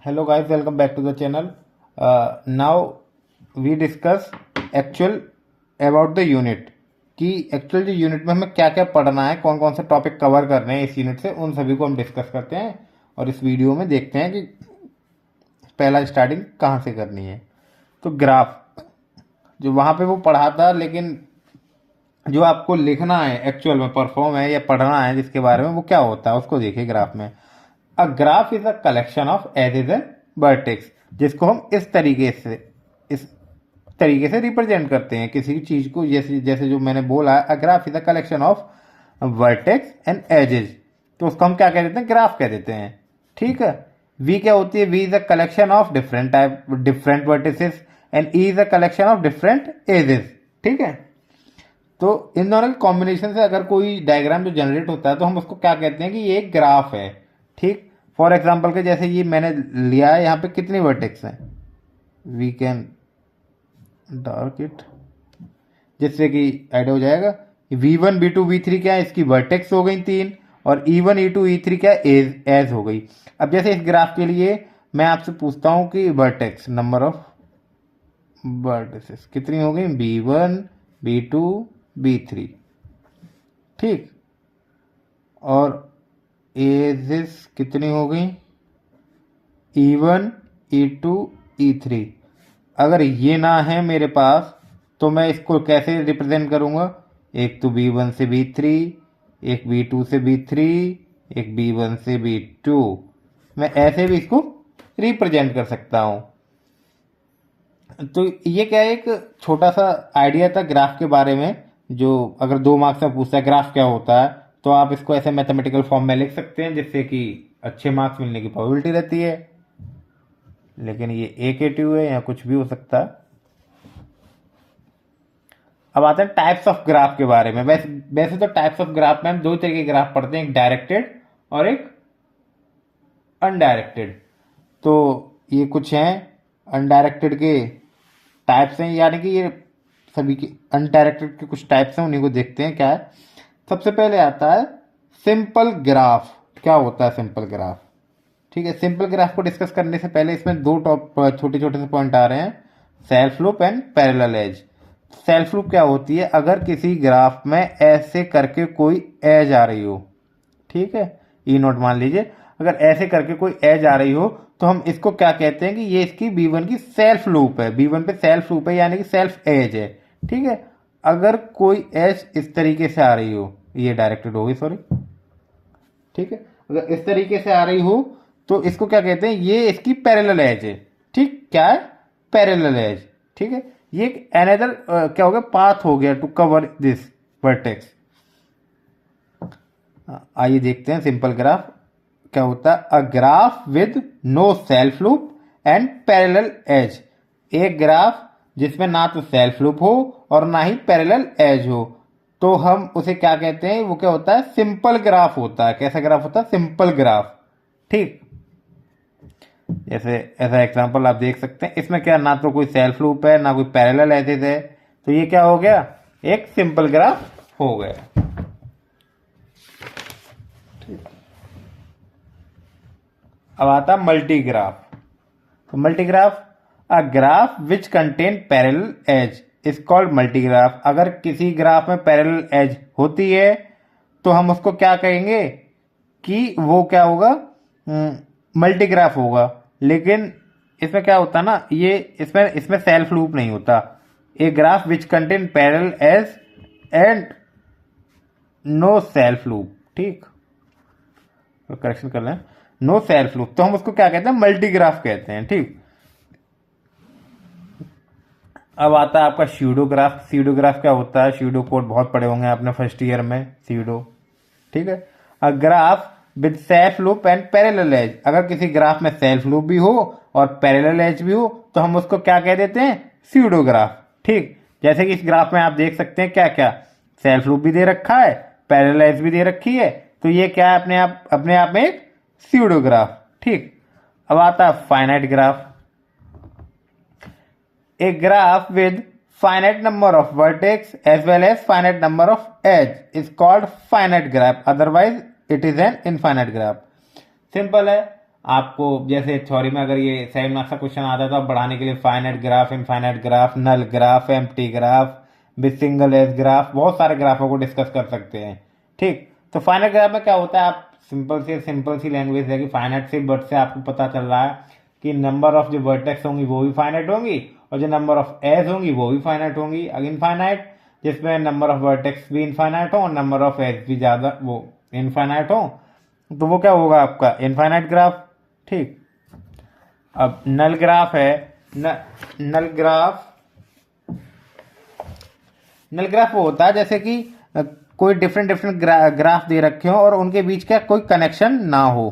Hello guys, welcome back to the channel. Now we discuss actual about the unit कि actual जो unit में हमें क्या क्या पढ़ना है, कौन कौन से टॉपिक कवर करने हैं इस यूनिट से, उन सभी को हम डिस्कस करते हैं और इस वीडियो में देखते हैं कि पहला स्टार्टिंग कहाँ से करनी है। तो ग्राफ जो वहाँ पे वो पढ़ा था, लेकिन जो आपको लिखना है एक्चुअल में परफॉर्म है या पढ़ना है जिसके बारे में, वो क्या होता है उसको देखिए ग्राफ में। A graph is a collection of edges and vertex, जिसको हम इस तरीके से रिप्रेजेंट करते हैं किसी चीज को। जैसे जैसे जो मैंने बोला, a graph is a collection of vertex and edges, तो उसको हम क्या कह देते हैं, ग्राफ कह देते हैं। ठीक है। वी क्या होती है, V is a collection of different vertices and E is a collection of different edges. ठीक है। तो इन दोनों के कॉम्बिनेशन से अगर कोई डायग्राम जो जनरेट होता है तो हम उसको क्या कहते हैं कि ये एक ग्राफ है। ठीक। फॉर एग्जाम्पल के जैसे ये मैंने लिया है, यहाँ पे कितनी वर्टेक्स हैं, वी कैन डार्क इट जिससे कि आइडिया हो जाएगा। v1 v2 v3 क्या है, इसकी वर्टेक्स हो गई 3, और e1 e2 e3 क्या एज हो गई। अब जैसे इस ग्राफ के लिए मैं आपसे पूछता हूं कि वर्टेक्स नंबर ऑफ वर्टिसेस कितनी हो गई, b1 b2 b3। ठीक। और एजेस कितनी हो गई, e1 e2 e3। अगर ये ना है मेरे पास तो मैं इसको कैसे रिप्रेजेंट करूंगा, एक तो b1 से b3, एक b2 से b3, एक b1 से b2। मैं ऐसे भी इसको रिप्रेजेंट कर सकता हूं। तो ये क्या है, एक छोटा सा आइडिया था ग्राफ के बारे में, जो अगर 2 मार्क्स में पूछता है ग्राफ क्या होता है तो आप इसको ऐसे मैथमेटिकल फॉर्म में लिख सकते हैं जिससे कि अच्छे मार्क्स मिलने की प्रोबेबिलिटी रहती है। लेकिन ये A-K-2 है या कुछ भी हो सकता है। अब आते हैं टाइप्स ऑफ ग्राफ के बारे में। वैसे तो टाइप्स ऑफ ग्राफ में हम 2 तरह के ग्राफ पढ़ते हैं, एक डायरेक्टेड और एक अनडायरेक्टेड। तो ये कुछ हैं अनडायरेक्टेड के टाइप्स हैं, यानी कि ये सभी के अनडायरेक्टेड के कुछ टाइप्स हैं, उन्हीं को देखते हैं क्या है। सबसे पहले आता है सिंपल ग्राफ। क्या होता है सिंपल ग्राफ। ठीक है। सिंपल ग्राफ को डिस्कस करने से पहले इसमें 2 छोटे छोटे से पॉइंट आ रहे हैं, self loop and parallel edge. Self loop क्या होती है, अगर किसी ग्राफ में ऐसे करके कोई एज आ रही हो, ठीक है, ई नोट मान लीजिए, अगर ऐसे करके कोई एज आ रही हो तो हम इसको क्या कहते हैं कि ये इसकी b1 की सेल्फ लूप है। b1 पे सेल्फ लूप है यानी कि सेल्फ एज है। ठीक है। अगर कोई एज इस तरीके से आ रही हो, ये डायरेक्टेड होगी सॉरी, ठीक है, अगर इस तरीके से आ रही हो तो इसको क्या कहते हैं, ये इसकी पैरेलल एज है। ठीक। क्या है, पैरेलल एज। ठीक है। ये अनदर क्या हो गया, पाथ हो गया टू कवर दिस वर्टेक्स। आइए देखते हैं सिंपल ग्राफ क्या होता है। A graph with no self loop and parallel edge, एक ग्राफ जिसमें ना तो सेल्फ लूप हो और ना ही पैरेलल एज हो, तो हम उसे क्या कहते हैं, वो क्या होता है, सिंपल ग्राफ होता है। कैसा ग्राफ होता है, सिंपल ग्राफ। ठीक। जैसे ऐसा एग्जांपल आप देख सकते हैं, इसमें क्या ना तो कोई सेल्फ लूप है ना कोई पैरेलल एजेस है, तो ये क्या हो गया, एक सिंपल ग्राफ हो गया। अब आता मल्टी ग्राफ। तो multi graph, a graph which contain parallel edge is called multi graph. अगर किसी ग्राफ में पैरेलल एज होती है तो हम उसको क्या कहेंगे कि वो क्या होगा, मल्टी ग्राफ होगा। लेकिन इसमें क्या होता है ना, ये इसमें सेल्फ लूप नहीं होता। A graph which contain parallel edge and no self loop. ठीक, तो करेक्शन कर लें, नो सेल्फ लूप, तो हम उसको क्या कहते हैं, मल्टी ग्राफ कहते हैं। ठीक। अब आता है आपका स्यूडोग्राफ। स्यूडोग्राफ क्या होता है, स्यूडो कोड बहुत पढ़े होंगे आपने फर्स्ट ईयर में, स्यूडो। ठीक है। A graph with self loop and parallel edge, अगर किसी ग्राफ में सेल्फ लूप भी हो और पैरेलल एज भी हो तो हम उसको क्या कह देते हैं, स्यूडोग्राफ। ठीक। जैसे कि इस ग्राफ में आप देख सकते हैं क्या क्या, सेल्फ लूप भी दे रखा है, पैरेलल एज भी दे रखी है, तो ये क्या है, अपने आप में एक स्यूडोग्राफ। ठीक। अब आता है finite graph. A graph with finite number of vertex as well as finite number of edge is called finite graph, otherwise it is an infinite graph. Simple है, आपको जैसे थ्योरी में अगर ये 7 मार्क्स का क्वेश्चन आता है तो आप बढ़ाने के लिए finite graph, infinite graph, null graph, empty graph, with single edge graph, बहुत सारे ग्राफों को डिस्कस कर सकते हैं। ठीक, तो फाइनाइट ग्राफ में क्या होता है, आप सिंपल सी लैंग्वेज है कि फाइनाइट से वर्ड से आपको पता चल रहा है कि नंबर ऑफ जो वर्टेक्स होंगी वो भी फाइनाइट होंगी और जो नंबर ऑफ एज होंगी वो भी फाइनाइट होंगी। इनफाइनाइट जिसमें नंबर ऑफ वर्टेक्स भी इनफाइनाइट हो और नंबर ऑफ एज भी ज्यादा वो इनफाइनाइट हो, तो वो क्या होगा आपका इनफाइनाइट ग्राफ। ठीक, अब नल ग्राफ है नल ग्राफ वो होता है जैसे कि कोई डिफरेंट ग्राफ दे रखे हो और उनके बीच का कोई कनेक्शन ना हो।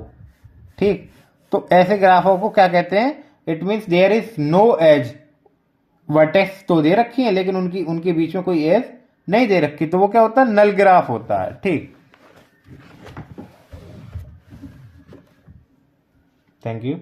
ठीक, तो ऐसे ग्राफों को क्या कहते हैं, it means there is no edge, vertex तो दे रखी है लेकिन उनके बीच में कोई एज नहीं दे रखी, तो वो क्या होता है, नल ग्राफ होता है। ठीक, थैंक यू।